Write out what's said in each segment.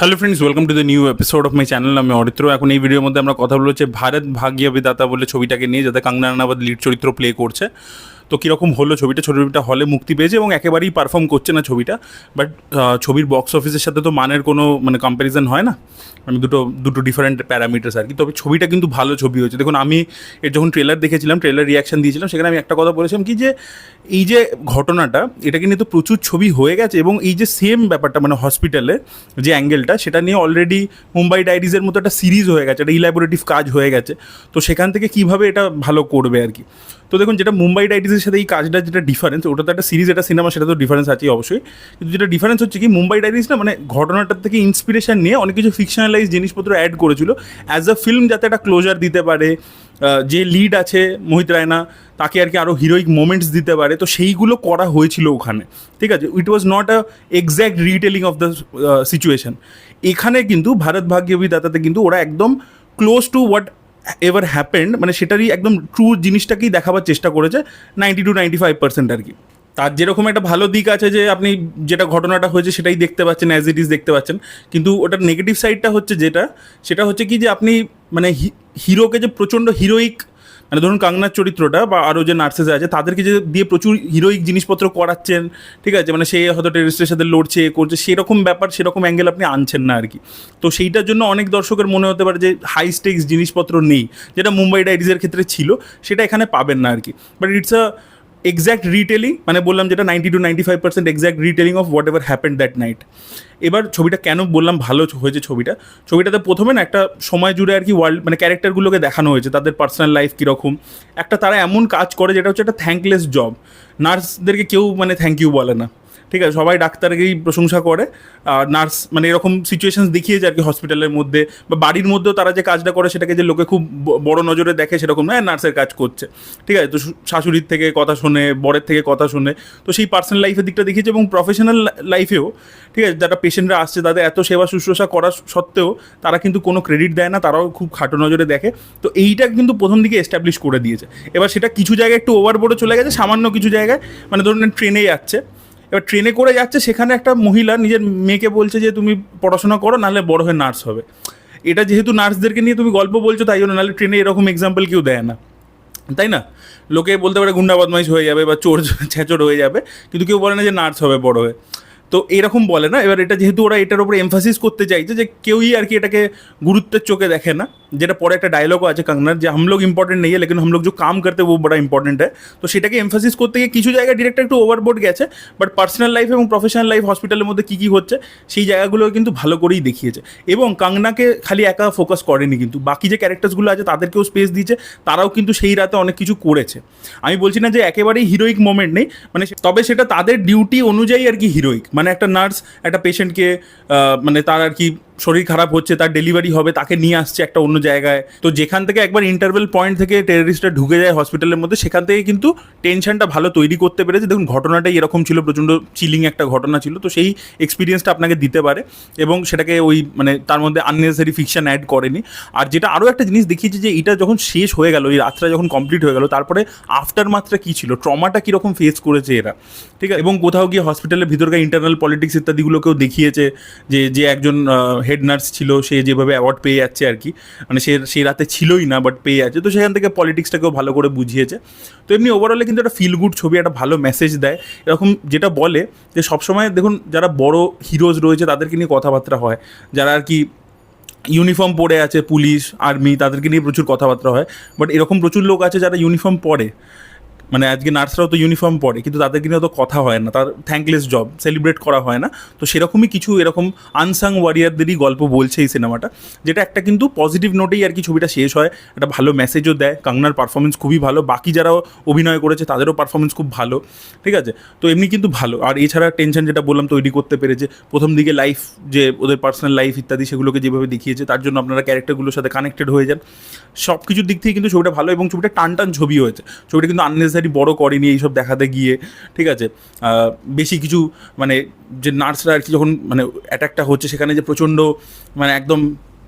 Hello friends, welcome to the new episode of my channel. আমি অরিত্র। এখন এই ভিডিওর মধ্যে আমরা কথা বলবো হচ্ছে ভারত ভাগ্য বিধাতা বলে ছবিটাকে নিয়ে, যাতে কঙ্গনা রানাওয়াত লিড চরিত্র প্লে করছে। তো কীরকম হলো ছবিটা হলে মুক্তি পেয়েছে এবং একেবারেই পারফর্ম করছে না ছবিটা। বাট ছবির বক্স অফিসের সাথে তো মানের কোনো কম্প্যারিজন হয় না। আমি দুটো ডিফারেন্ট প্যারামিটার্স আর কি। তবে ছবিটা কিন্তু ভালো ছবি হয়েছে। দেখুন, আমি এর যখন ট্রেলার দেখেছিলাম, ট্রেলার রিয়াকশন দিয়েছিলাম, সেখানে আমি একটা কথা বলেছিলাম কি, যে এই যে ঘটনাটা, এটাকে নিয়ে তো প্রচুর ছবি হয়ে গেছে এবং এই যে সেম ব্যাপারটা হসপিটালে যে অ্যাঙ্গেলটা, সেটা নিয়ে অলরেডি মুম্বাই ডায়েরিজের মতো একটা সিরিজ হয়ে গেছে, একটা ইলাবোরেটিভ কাজ হয়ে গেছে। তো সেখান থেকে কীভাবে এটা ভালো করবে আর কি। তো দেখুন, যেটা মুম্বাই ডায়েরিজের সাথে এই কাজটা যেটা ডিফারেন্স, ওটা তো একটা সিরিজ, একটা সিনেমা, সেটা তো ডিফারেন্স আছেই অবশ্যই। কিন্তু যেটা ডিফারেন্স হচ্ছে কি, মুম্বাই ডায়েরিজ না ঘটনাটার থেকে ইন্সপিরেশন নিয়ে অনেক কিছু ফিকশনালাইজ জিনিসপত্র অ্যাড করেছিল অ্যাজ আ ফিল্ম, যাতে একটা ক্লোজার দিতে পারে। যে লিড আছে মোহিত রায়না, তাকে আর কি আরও হিরোইক মোমেন্টস দিতে পারে। তো সেইগুলো করা হয়েছিল ওখানে, ঠিক আছে। It was not a exact retelling of the situation. এখানে কিন্তু ভারত ভাগ্য বিধাতাতে কিন্তু ওরা একদম close to whatever happened, সেটারই একদম ট্রু জিনিসটাকেই দেখাবার চেষ্টা করেছে 90-95% আর কি। তার যেরকম একটা ভালো দিক আছে যে আপনি যেটা ঘটনাটা হয়েছে সেটাই দেখতে পাচ্ছেন, অ্যাজ ইট ইজ দেখতে পাচ্ছেন। কিন্তু ওটার নেগেটিভ সাইডটা হচ্ছে সেটা হচ্ছে কি, যে আপনি হিরোকে যে প্রচণ্ড হিরোইক, ধরুন কঙ্গনার চরিত্রটা বা আরও যে নার্সেস আছে তাদেরকে যে দিয়ে প্রচুর হিরোইক জিনিসপত্র করাচ্ছেন, ঠিক আছে, সে হয়তো টেররিস্টের সাথে লড়ছে, করছে, সেরকম ব্যাপার, সেরকম অ্যাঙ্গেল আপনি আনছেন না আর কি। তো সেইটার জন্য অনেক দর্শকের মনে হতে পারে যে হাই স্টেক্স জিনিসপত্র নেই, যেটা মুম্বাই ডায়েরিজের ক্ষেত্রে ছিল, সেটা এখানে পাবেন না আর কি। But it's a exact retailing, বললাম যেটা 90-95% exact retelling of what ever happened that night. এবার ছবিটা কেন বললাম ভালো হয়েছে, ছবিটাতে প্রথমে না একটা সময় জুড়ে আর কি ওয়ার্ল্ড ক্যারেক্টারগুলোকে দেখানো হয়েছে, তাদের পার্সোনাল লাইফ কীরকম। একটা তারা এমন কাজ করে যেটা হচ্ছে একটা থ্যাঙ্কলেস জব। নার্সদেরকে কেউ থ্যাংক ইউ বলে না, ঠিক আছে, সবাই ডাক্তারকেই প্রশংসা করে। আর নার্স এরকম সিচুয়েশানস দেখিয়েছে আর কি, হসপিটালের মধ্যে বা বাড়ির মধ্যেও তারা যে কাজটা করে সেটাকে যে লোকে খুব বড় নজরে দেখে, সেরকম নয়, নার্সের কাজ করছে, ঠিক আছে। তো শাশুড়ির থেকে কথা শুনে, বরের থেকে কথা শুনে, তো সেই পার্সোনাল লাইফের দিকটা দেখিয়েছে। এবং প্রফেশনাল লাইফেও, ঠিক আছে, যারা পেশেন্টরা আসছে তাদের এত সেবা শুশ্রূষা করা সত্ত্বেও তারা কিন্তু কোনো ক্রেডিট দেয় না, তারাও খুব খাটো নজরে দেখে। তো এইটা কিন্তু প্রথম দিকে এস্টাবলিশ করে দিয়েছে। এবার সেটা কিছু জায়গায় একটু ওভারবোর্ডে চলে গেছে, সামান্য কিছু জায়গায়, ধরুন ট্রেনে যাচ্ছে, এবার ট্রেনে করে যাচ্ছে, সেখানে একটা মহিলা নিজের মেয়েকে বলছে যে তুমি পড়াশোনা করো, নাহলে বড় হয়ে নার্স হবে। এটা যেহেতু নার্সদেরকে নিয়ে তুমি গল্প বলছো তাই জন্য, নাহলে ট্রেনে এরকম এক্সাম্পল কেউ দেয় না, তাই না? লোকে বলতে পারে গুন্ডা বদমাইশ হয়ে যাবে বা চোর ছেঁচড় হয়ে যাবে, কিন্তু কেউ বলে না যে নার্স হবে বড় হয়ে। তো এরকম বলে না। এবার এটা যেহেতু ওরা এটার উপরে এমফাসিস করতে চাইছে, যে কেউই আর কি এটাকে গুরুত্বের চোখে দেখে না, যেটা পরে একটা ডায়লগও আছে কঙ্গনার, যে হাম লোক ইম্পর্টেন্ট নেই লেকিন হাম লোক जो काम करते वो बड़ा इंपॉर्टेंट है। তো সেটাকে এমফাসিস করতে গিয়ে কিছু জায়গায় ডিরেক্টর একটু ওভারবোর্ড গেছে। বাট পার্সোনাল লাইফ এবং প্রফেশনাল লাইফ, হসপিটালের মধ্যে কী কী হচ্ছে, সেই জায়গাগুলো কিন্তু ভালো করেই দেখিয়েছে। এবং কঙ্গনাকে খালি একা ফোকাস করেনি, কিন্তু বাকি যে ক্যারেক্টার্সগুলো আছে তাদেরকেও স্পেস দিয়েছে, তারাও কিন্তু সেই রাতে অনেক কিছু করেছে। আমি বলছি না যে একেবারেই হিরোইক মোমেন্ট নেই, তবে সেটা তাদের ডিউটি অনুযায়ী আর কি হিরোইক। একটা নার্স একটা পেশেন্টকে তার আর কি শরীর খারাপ হচ্ছে, তার ডেলিভারি হবে, তাকে নিয়ে আসছে একটা অন্য জায়গায়। তো যেখান থেকে একবার ইন্টারভেল পয়েন্ট থেকে টেররিস্টরা ঢুকে যায় হসপিটালের মধ্যে, সেখান থেকে কিন্তু টেনশনটা ভালো তৈরি করতে পেরেছে। দেখুন, ঘটনাটাই এরকম ছিল, প্রচণ্ড চিলিং একটা ঘটনা ছিল। তো সেই এক্সপিরিয়েন্সটা আপনাকে দিতে পারে এবং সেটাকে ওই তার মধ্যে আননেসেসারি ফিকশন অ্যাড করেনি। আর যেটা আরও একটা জিনিস দেখিয়েছে, যে এটা যখন শেষ হয়ে গেল, এই রাতটা যখন কমপ্লিট হয়ে গেল, তারপরে আফটার মাত্রা কী ছিল, ট্রমাটা কীরকম ফেস করেছে এরা, ঠিক আছে। এবং কোথাও গিয়ে হসপিটালের ভিতরকার ইন্টারনাল পলিটিক্স ইত্যাদিগুলোকেও দেখিয়েছে, যে একজন হেড নার্স ছিল, সে যেভাবে অ্যাওয়ার্ড পেয়ে যাচ্ছে আর কি, সে সেই রাতে ছিলই না বাট পেয়ে যাচ্ছে। তো সেখান থেকে পলিটিক্সটাকেও ভালো করে বুঝিয়েছে। তো এমনি ওভারঅলে কিন্তু একটা ফিল গুড ছবি, একটা ভালো মেসেজ দেয়। এরকম যেটা বলে যে সবসময় দেখুন, যারা বড় হিরোজ রয়েছে তাদেরকে নিয়ে কথাবার্তা হয়, যারা আর কি ইউনিফর্ম পরে আছে, পুলিশ আর্মি, তাদেরকে নিয়ে প্রচুর কথাবার্তা হয়। বাট এরকম প্রচুর লোক আছে যারা ইউনিফর্ম পরে, আজকে নার্সরাও তো ইউনিফর্ম পরে, কিন্তু তাদেরকে নিয়ে তো কথা হয় না, তার থ্যাঙ্কলেস জব সেলিব্রেট করা হয় না। তো সেরকমই কিছু এরকম আনসাং ওয়ারিয়ারদেরই গল্প বলছে এই সিনেমাটা, যেটা একটা কিন্তু পজিটিভ নোটেই আর কি ছবিটা শেষ হয়। একটা ভালো মেসেজও দেয়। কঙ্গনার পারফরমেন্স খুবই ভালো, বাকি যারাও অভিনয় করেছে তাদেরও পারফরমেন্স খুব ভালো, ঠিক আছে। তো এমনি কিন্তু ভালো। আর এছাড়া টেনশন যেটা বললাম তৈরি করতে পেরেছে প্রথম দিকে, লাইফ যে ওদের পার্সোনাল লাইফ ইত্যাদি সেগুলোকে যেভাবে দেখিয়েছে, তার জন্য আপনারা ক্যারেক্টারগুলোর সাথে কানেক্টেড হয়ে যান। সব কিছুর দিক থেকে কিন্তু ছবিটা ভালো এবং ছবিটা টান ছবি হয়েছে। ছবিটা কিন্তু আননেসেসারি বড় করেনি এইসব দেখাতে গিয়ে, ঠিক আছে। বেশি কিছু যে নার্সরা আর কি যখন অ্যাটাকটা হচ্ছে, সেখানে যে প্রচণ্ড একদম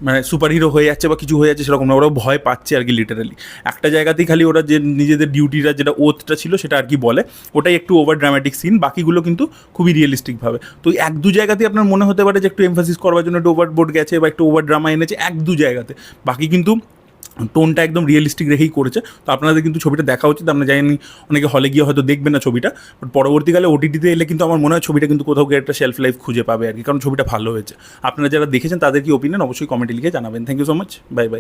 মানে সুপার হিরো হয়ে যাচ্ছে বা কিছু হয়ে যাচ্ছে সেরকম না, ওরা ভয় পাচ্ছে আর কি লিটারালি। একটা জায়গাতেই খালি ওরা যে নিজেদের ডিউটিটা যেটা ওথটা ছিল সেটা আর কি বলে, ওটাই একটু ওভার ড্রামাটিক সিন, বাকিগুলো কিন্তু খুবই রিয়েলিস্টিকভাবে। তো এক দু জায়গাতেই আপনার মনে হতে পারে যে একটু এমফাসিস করবার জন্য একটু ওভারবোর্ড গেছে বা একটু ওভার ড্রামা এনেছে এক দু জায়গাতে, বাকি কিন্তু টোনটা একদম রিয়েলিস্টিক রেখেই করেছে। তো আপনাদের কিন্তু ছবিটা দেখা উচিত। আমরা জানি অনেকে হলে গিয়ে হয়তো দেখবেন না ছবিটা, বাট পরবর্তীকালে ওটিটিতে এলে কিন্তু আমার মনে হয় ছবিটা কিন্তু কোথাও গিয়ে একটা শেলফ লাইফ খুঁজে পাবে আর কি, কারণ ছবিটা ভালো হয়েছে। আপনারা যারা দেখেছেন তাদের কি ওপিনিয়ন অবশ্যই কমেন্টে লিখে জানাবেন। Thank you so much, bye by.